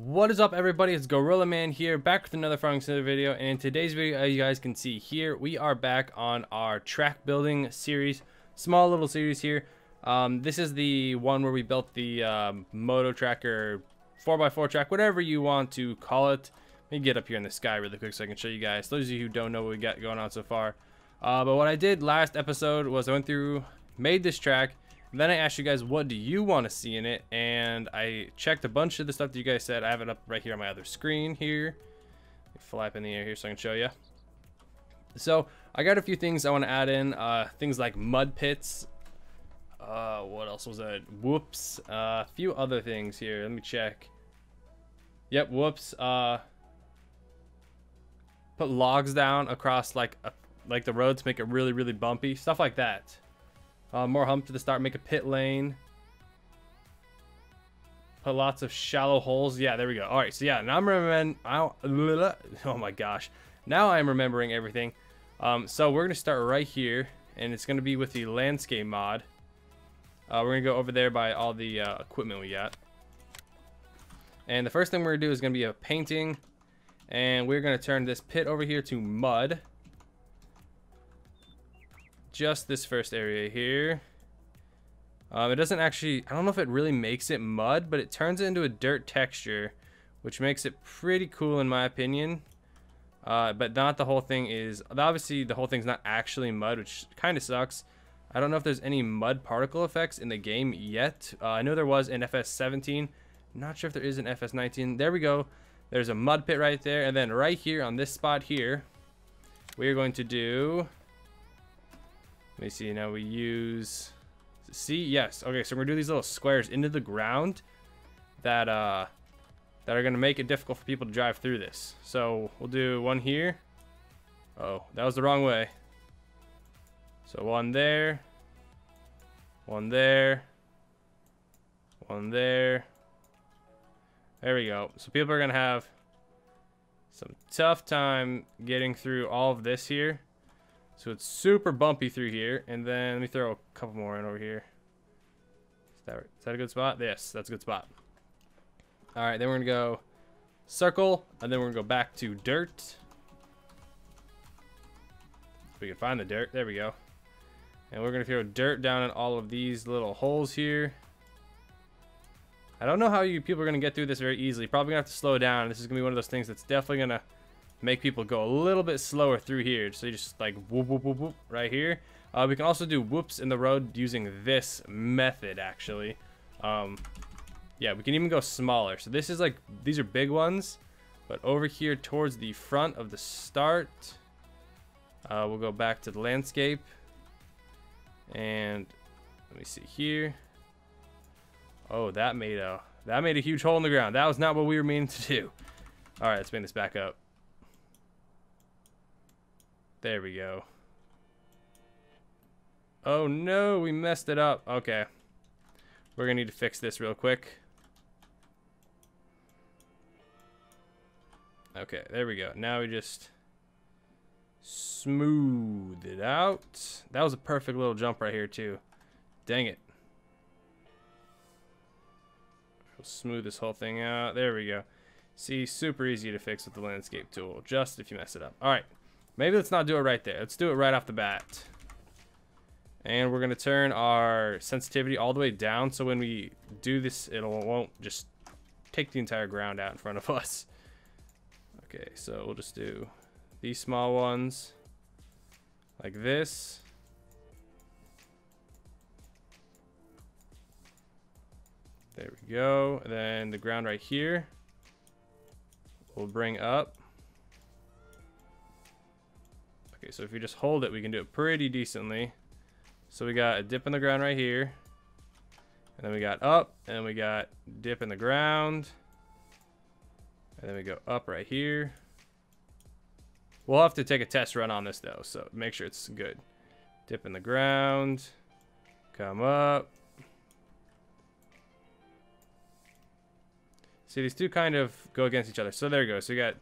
What is up, everybody? It's Gorillaman here, back with another farming simulator video. And in today's video, as you guys can see here, we are back on our track building series, small little series here. This is the one where we built the moto track or 4x4 track, whatever you want to call it. Let me get up here in the sky really quick so I can show you guys. Those of you who don't know what we got going on so far. But what I did last episode was I went through, made this track. Then I asked you guys, what do you want to see in it? And I checked a bunch of the stuff that you guys said. I have it up right here on my other screen here. Let me fly up in the air here so I can show you. So I got a few things I want to add in. Things like mud pits. What else was that? Whoops. A few other things here. Let me check. Yep, whoops. Put logs down across like the road to make it really, really bumpy. Stuff like that. More hump to the start, make a pit lane. Put lots of shallow holes. Yeah, there we go. All right, so yeah, now I'm remembering. Oh my gosh, now I'm remembering everything. So we're gonna start right here, and it's gonna be with the landscape mod. We're gonna go over there by all the equipment we got. And the first thing we're gonna do is gonna be a painting, and we're gonna turn this pit over here to mud. Just this first area here. It doesn't actually, I don't know if it really makes it mud, but it turns it into a dirt texture, which makes it pretty cool in my opinion. But not the whole thing is, obviously the whole thing's not actually mud, which kind of sucks. I don't know if there's any mud particle effects in the game yet. I know there was in FS17. Not sure if there is in FS19. There we go. There's a mud pit right there. And then right here on this spot here, we're going to do... Let me see, now we use, see, yes, okay, so we're gonna do these little squares into the ground that are gonna make it difficult for people to drive through this. So we'll do one here. Oh, that was the wrong way. So one there, one there, one there. There we go. So people are gonna have some tough time getting through all of this here. So it's super bumpy through here, and then let me throw a couple more in over here. Is that a good spot? Yes, that's a good spot. All right, then we're gonna go circle, and then we're gonna go back to dirt. If we can find the dirt, there we go. And we're gonna throw dirt down in all of these little holes here. I don't know how you people are gonna get through this very easily. Probably gonna have to slow down. This is gonna be one of those things that's definitely gonna make people go a little bit slower through here. So you just like whoop, whoop, whoop, whoop right here. We can also do whoops in the road using this method actually. Yeah, we can even go smaller. So this is like, these are big ones, but over here towards the front of the start, we'll go back to the landscape. And let me see here. Oh, that made a huge hole in the ground. That was not what we were meaning to do. All right, let's bring this back up. There we go. Oh no, we messed it up. Okay. We're gonna need to fix this real quick. Okay, there we go. Now we just smooth it out. That was a perfect little jump right here too. Dang it. We'll smooth this whole thing out. There we go. See, super easy to fix with the landscape tool, just if you mess it up. All right. Maybe let's not do it right there. Let's do it right off the bat. And we're going to turn our sensitivity all the way down. So when we do this, it won't just take the entire ground out in front of us. Okay, so we'll just do these small ones like this. There we go. And then the ground right here, we'll bring up. Okay, so if you just hold it, we can do it pretty decently. So we got a dip in the ground right here. And then we got up, and we got dip in the ground. And then we go up right here. We'll have to take a test run on this though, so make sure it's good. Dip in the ground, come up. See, these two kind of go against each other. So there we go. So we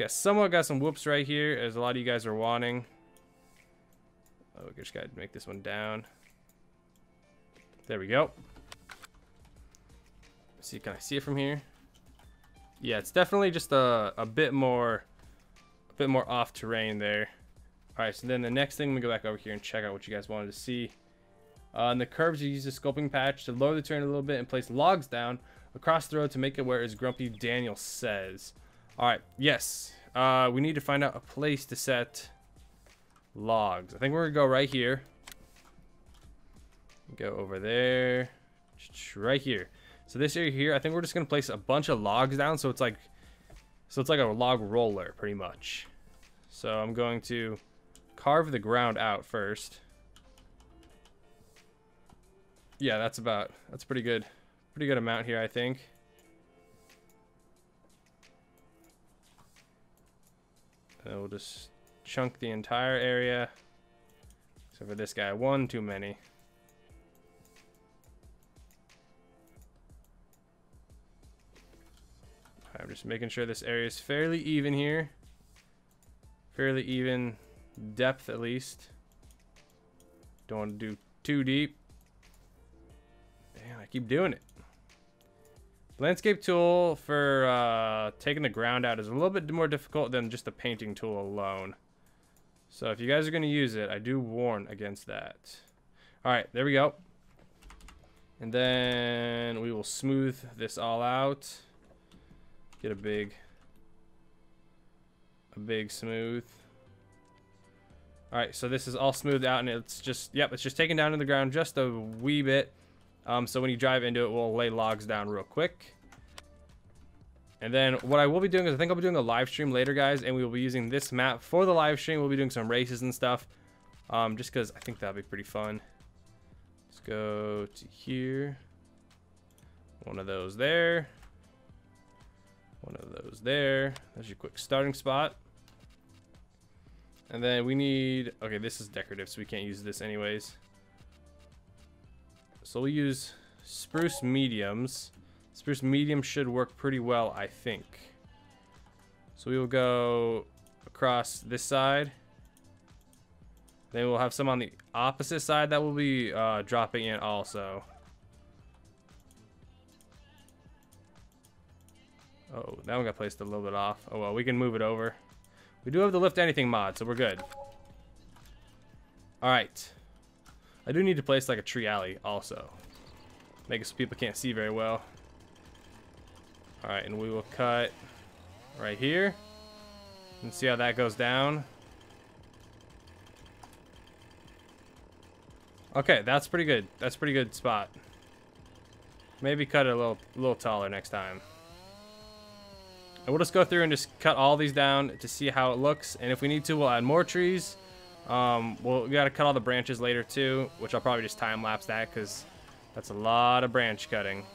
somewhat got some whoops right here, as a lot of you guys are wanting. Oh, we just gotta make this one down. There we go. See, can I see it from here? Yeah, it's definitely just a bit more off terrain there. All right, so then the next thing, we go back over here and check out what you guys wanted to see. In the curves, you use the sculpting patch to lower the terrain a little bit and place logs down across the road to make it where, as Grumpy Daniel says. All right, yes, we need to find out a place to set logs. I think we're gonna go right here. Go over there, right here. So this area here, I think we're just gonna place a bunch of logs down, so it's like a log roller, pretty much. So I'm going to carve the ground out first. Yeah, that's pretty good amount here, I think. And we'll just chunk the entire area, except for this guy. One too many. I'm just making sure this area is fairly even here. Fairly even depth, at least. Don't want to do too deep. Damn, I keep doing it. Landscape tool for taking the ground out is a little bit more difficult than just the painting tool alone. So if you guys are going to use it, I do warn against that. Alright, there we go. And then we will smooth this all out. Get a big smooth. All right, so this is all smoothed out, and it's just, yep, it's just taken down to the ground just a wee bit. So when you drive into it, we'll lay logs down real quick. And then what I will be doing is, I think I'll be doing a live stream later, guys, and we will be using this map for the live stream. We'll be doing some races and stuff, just because I think that'll be pretty fun. Let's go to here. One of those there. One of those there. That's your quick starting spot. And then we need, okay, this is decorative, so we can't use this anyways. So we'll use spruce mediums. Spruce medium should work pretty well, I think. So we will go across this side. Then we'll have some on the opposite side that will be dropping in also. Oh, that one got placed a little bit off. Oh well, we can move it over. We do have the lift anything mod, so we're good. Alright. I do need to place like a tree alley also. Make it so people can't see very well. Alright, and we will cut right here. And see how that goes down. Okay, that's pretty good. That's a pretty good spot. Maybe cut it a little taller next time. And we'll just go through and just cut all these down to see how it looks. And if we need to, we'll add more trees. We gotta cut all the branches later too, which I'll probably just time lapse that because that's a lot of branch cutting.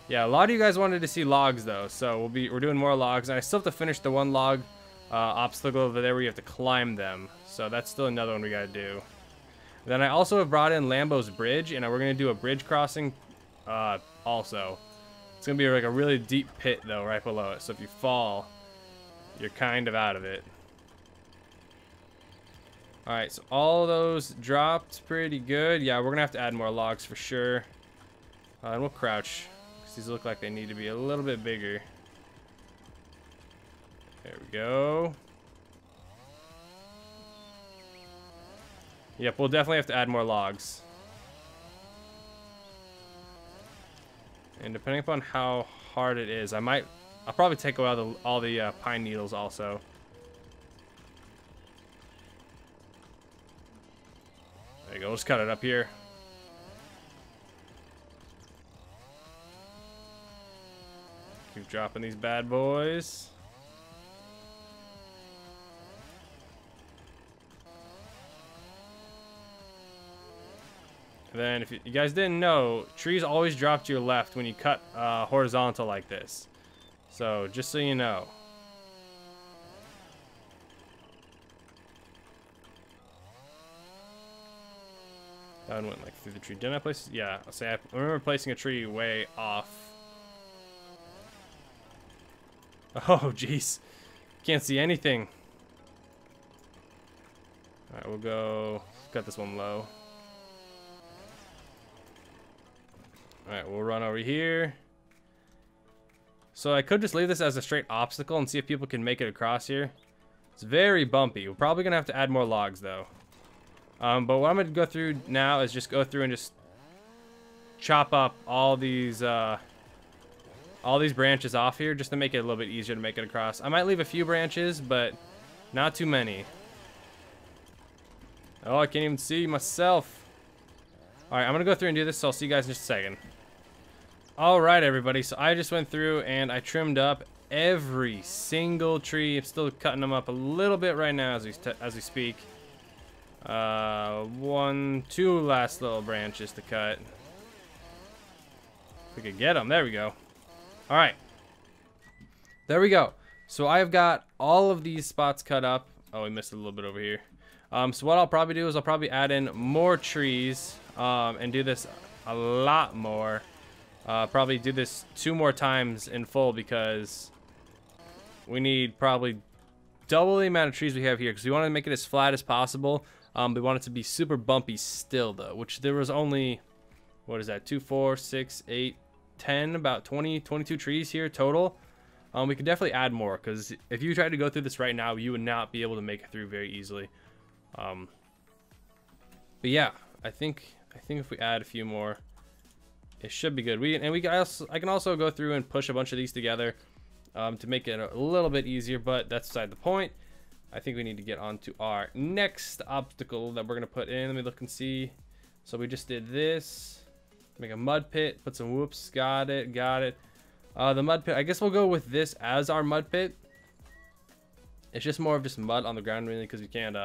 Yeah, a lot of you guys wanted to see logs though, so we're doing more logs, and I still have to finish the one log obstacle over there where you have to climb them. So that's still another one we gotta do. Then I also have brought in Lambo's bridge, and we're gonna do a bridge crossing also. It's gonna be like a really deep pit though, right below it. So if you fall, you're kind of out of it. All right, so all those dropped pretty good. Yeah, we're gonna have to add more logs for sure. And we'll crouch, because these look like they need to be a little bit bigger. There we go. Yep, we'll definitely have to add more logs. And depending upon how hard it is, I'll probably take away all the pine needles also. There you go, let's cut it up here. Keep dropping these bad boys. And then if you guys didn't know, trees always drop to your left when you cut horizontal like this. So just so you know. That one went like through the tree. Didn't I place? Yeah, I'll say I remember placing a tree way off. Oh, jeez. Can't see anything. Alright, we'll go cut this one low. Alright, we'll run over here. So I could just leave this as a straight obstacle and see if people can make it across here. It's very bumpy. We're probably gonna have to add more logs though. But what I'm gonna go through now is just go through and just chop up all these branches off here just to make it a little bit easier to make it across. I might leave a few branches, but not too many. Oh, I can't even see myself. All right, I'm gonna go through and do this, so I'll see you guys in just a second. All right, everybody, so I just went through and I trimmed up every single tree. I'm still cutting them up a little bit right now as we speak. 2 last little branches to cut. If we could get them, there we go. All right, there we go. So I've got all of these spots cut up. Oh, we missed a little bit over here. So what I'll probably do is I'll probably add in more trees and do this a lot more. Probably do this 2 more times in full because we need probably double the amount of trees we have here because we want to make it as flat as possible. We want it to be super bumpy still though, which there was only, what is that, 2, 4, 6, 8, 10, about 20, 22 trees here total. We could definitely add more because if you tried to go through this right now, you would not be able to make it through very easily. But yeah, I think if we add a few more, it should be good. I can also go through and push a bunch of these together to make it a little bit easier, but that's beside the point. I think we need to get on to our next obstacle that we're gonna put in. Let me look and see. So we just did this. Make a mud pit, put some whoops, got it. The mud pit, I guess we'll go with this as our mud pit. It's just more of just mud on the ground really because we can't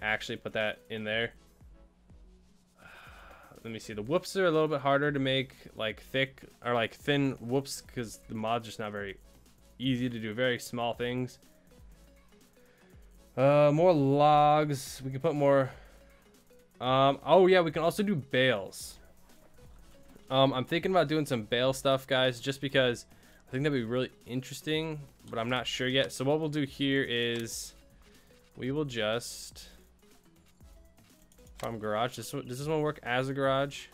actually put that in there. Let me see, the whoops are a little bit harder to make like thick or like thin whoops because the mod's just not very easy to do very small things. More logs, we can put more. Oh yeah, we can also do bales. I'm thinking about doing some bale stuff, guys, just because I think that'd be really interesting, but I'm not sure yet. So what we'll do here is we will just farm garage. Does this one work as a garage?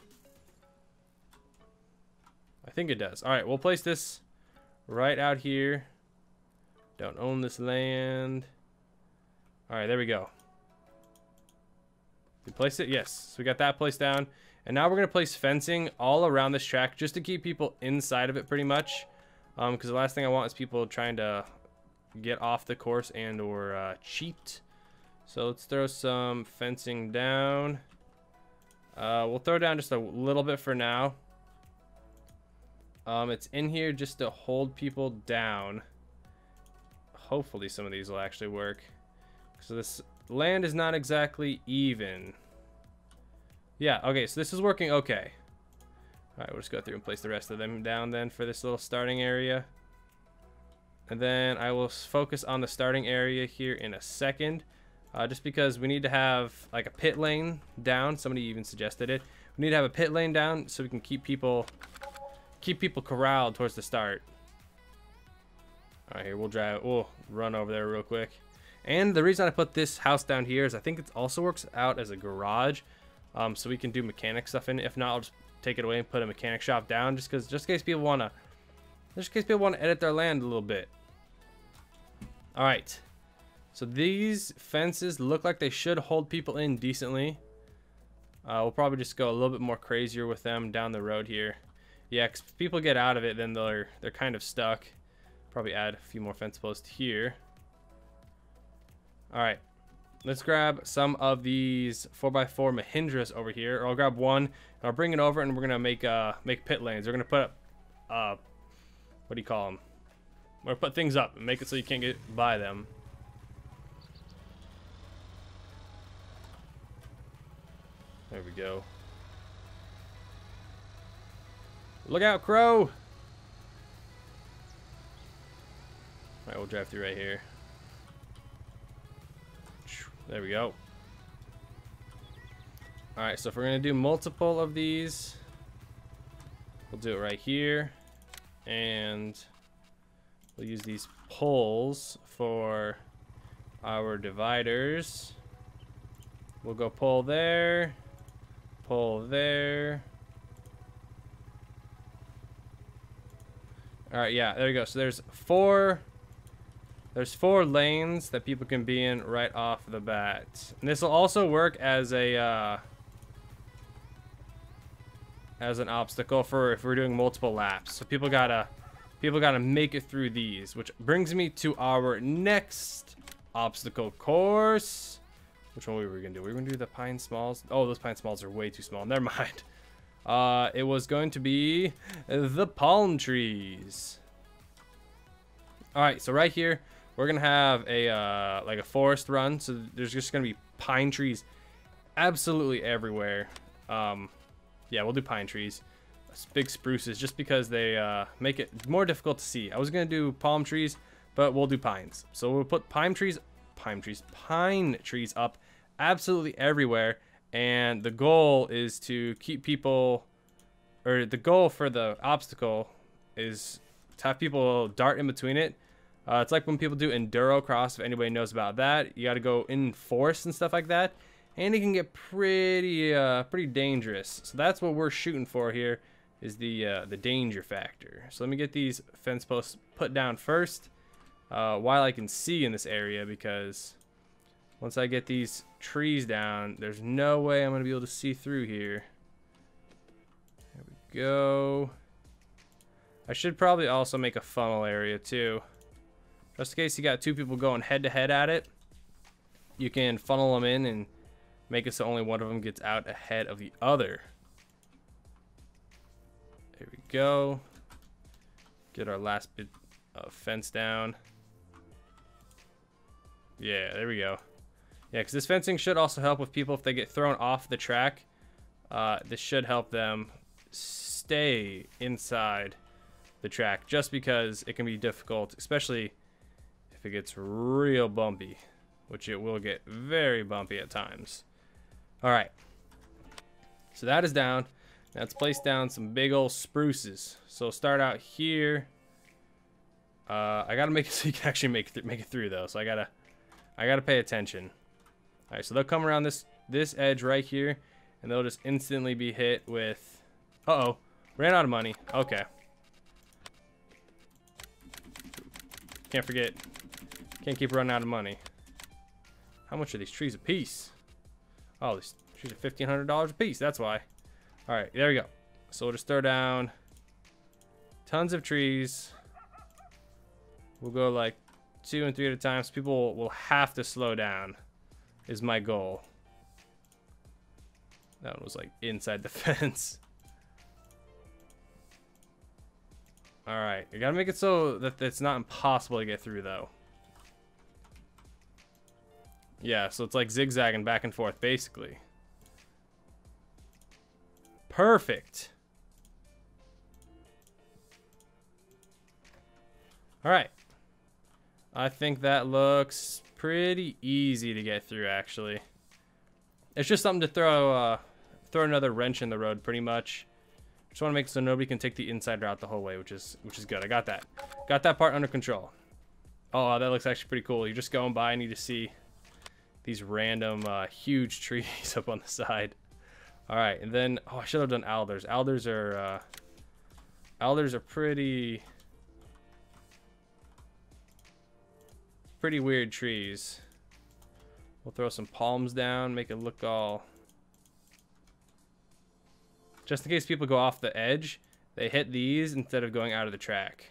I think it does. All right, we'll place this right out here. Don't own this land. All right, there we go. We placed it, yes. So we got that placed down. And now we're gonna place fencing all around this track just to keep people inside of it pretty much. Because the last thing I want is people trying to get off the course and or cheat. So let's throw some fencing down. We'll throw down just a little bit for now. It's in here just to hold people down. Hopefully some of these will actually work. So this land is not exactly even. Yeah, okay, so this is working okay. All right, we'll just go through and place the rest of them down then for this little starting area. And then I will focus on the starting area here in a second. Just because we need to have like a pit lane down. Somebody even suggested it. We need to have a pit lane down so we can keep people corralled towards the start. All right, here we'll run over there real quick. And the reason I put this house down here is I think it also works out as a garage, so we can do mechanic stuff in it. If not, I'll just take it away and put a mechanic shop down, just in case people wanna edit their land a little bit. All right. So these fences look like they should hold people in decently. We'll probably just go a little bit more crazier with them down the road here. Yeah, because if people get out of it, then they're kind of stuck. Probably add a few more fence posts here. All right, let's grab some of these 4x4 Mahindras over here. Or I'll grab one, and I'll bring it over, and we're gonna make pit lanes. We're gonna put up, what do you call them? We're gonna put things up and make it so you can't get by them. There we go. Look out, Crow! All right, we'll drive through right here. There we go. All right, so if we're gonna do multiple of these, we'll do it right here, and we'll use these poles for our dividers. We'll go pole there, pole there. All right, yeah, there you go. So there's four lanes that people can be in right off the bat. And this will also work as a as an obstacle for if we're doing multiple laps. So people gotta make it through these, which brings me to our next obstacle course. Which one were we gonna do? We were gonna do the pine smalls. Oh, those pine smalls are way too small. Never mind. It was going to be the palm trees. All right, so right here we're gonna have a like a forest run. So there's just gonna be pine trees absolutely everywhere. Yeah, we'll do pine trees. Big spruces, just because they make it more difficult to see. I was gonna do palm trees, but we'll do pines. So we'll put pine trees up absolutely everywhere. And the goal is to keep people, or the goal for the obstacle is to have people dart in between it. It's like when people do enduro cross, if anybody knows about that. You got to go in forest and stuff like that, and it can get pretty dangerous. So that's what we're shooting for here, is the danger factor. So let me get these fence posts put down first, while I can see in this area, because once I get these trees down, there's no way I'm gonna be able to see through here. There we go. I should probably also make a funnel area too, just in case you got two people going head to head at it. You can funnel them in and make it so only one of them gets out ahead of the other. There we go. Get our last bit of fence down. Yeah, there we go. Yeah, because this fencing should also help with people if they get thrown off the track. This should help them stay inside the track, just because it can be difficult, especially if it gets real bumpy, which it will get very bumpy at times. All right, so that is down. Now let's place down some big old spruces. So start out here. I gotta make it so you can actually make it through though. So I gotta pay attention. All right, so they'll come around this edge right here, and they'll just instantly be hit with. Uh-oh, ran out of money. Okay. Can't forget. Can't keep running out of money. How much are these trees a piece? Oh, these trees are $1,500 a piece. That's why. All right, there we go. So we'll just throw down tons of trees. We'll go like 2 and 3 at a time, so people will have to slow down, is my goal. That one was like inside the fence. All right, you gotta make it so that it's not impossible to get through though. Yeah, so it's like zigzagging back and forth basically. Perfect. All right. I think that looks pretty easy to get through, actually. It's just something to throw another wrench in the road, pretty much. Just want to make it so nobody can take the inside route the whole way, which is good. I got that part under control. Oh, that looks actually pretty cool. You're just going by and you just see these random huge trees up on the side. All right, and then I should have done alders. Alders are pretty weird trees. We'll throw some palms down, make it look all, just in case people go off the edge, they hit these instead of going out of the track.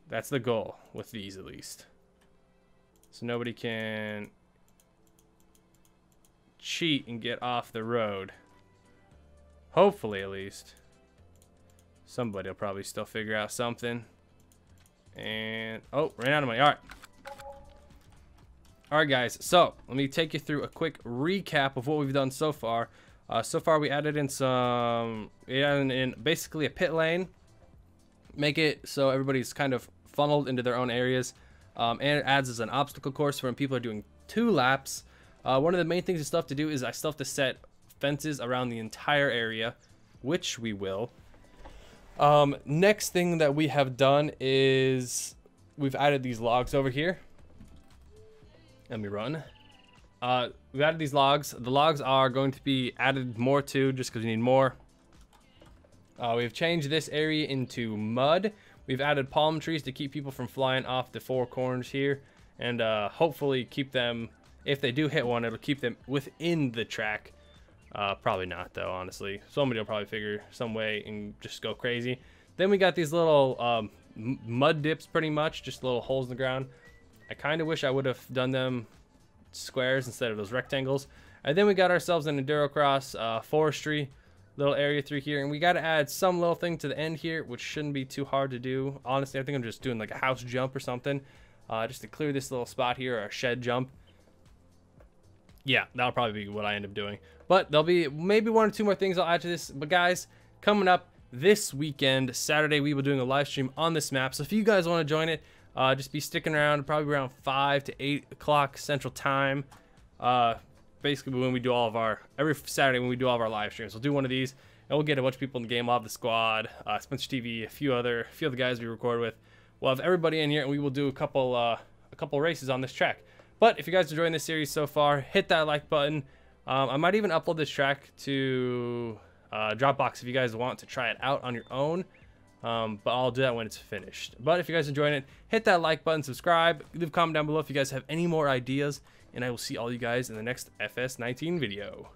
That's the goal with these, at least, so nobody can cheat and get off the road. Hopefully, at least. Somebody will probably still figure out something. And oh, ran out of money. All right, guys, so let me take you through a quick recap of what we've done so far. So far we added in basically a pit lane, make it so everybody's kind of funneled into their own areas, and it adds as an obstacle course for when people are doing 2 laps. One of the main things I still have to do is I still have to set fences around the entire area, which we will. Next thing that we have done is we've added these logs over here. Let me run. We've added these logs. The logs are going to be added more to, just because we need more. We've changed this area into mud, We've added palm trees to keep people from flying off the four corners here, and hopefully keep them, if they do hit one, it'll keep them within the track. Probably not though, honestly. Somebody will probably figure some way and just go crazy. Then we got these little mud dips, pretty much, just little holes in the ground. I kind of wish I would have done them squares instead of those rectangles. And then we got ourselves an endurocross forestry little area through here, and we got to add some little thing to the end here, which shouldn't be too hard to do. Honestly, I think I'm just doing like a house jump or something, just to clear this little spot here, or a shed jump. Yeah, that'll probably be what I end up doing. But there'll be maybe one or two more things I'll add to this. But guys, coming up this weekend, Saturday, we will be doing a live stream on this map. So if you guys want to join it, just be sticking around, probably around 5 to 8 o'clock Central Time. Basically when we do all of our, every Saturday when we do all of our live streams, we'll do one of these, and we'll get a bunch of people in the game. We'll have the squad, Spencer TV, a few other guys we record with. We'll have everybody in here, and we will do a couple races on this track. But if you guys are enjoying this series so far, hit that like button. I might even upload this track to Dropbox if you guys want to try it out on your own. But I'll do that when it's finished. But if you guys are enjoying it, hit that like button, subscribe, leave a comment down below if you guys have any more ideas, and I will see all you guys in the next FS19 video.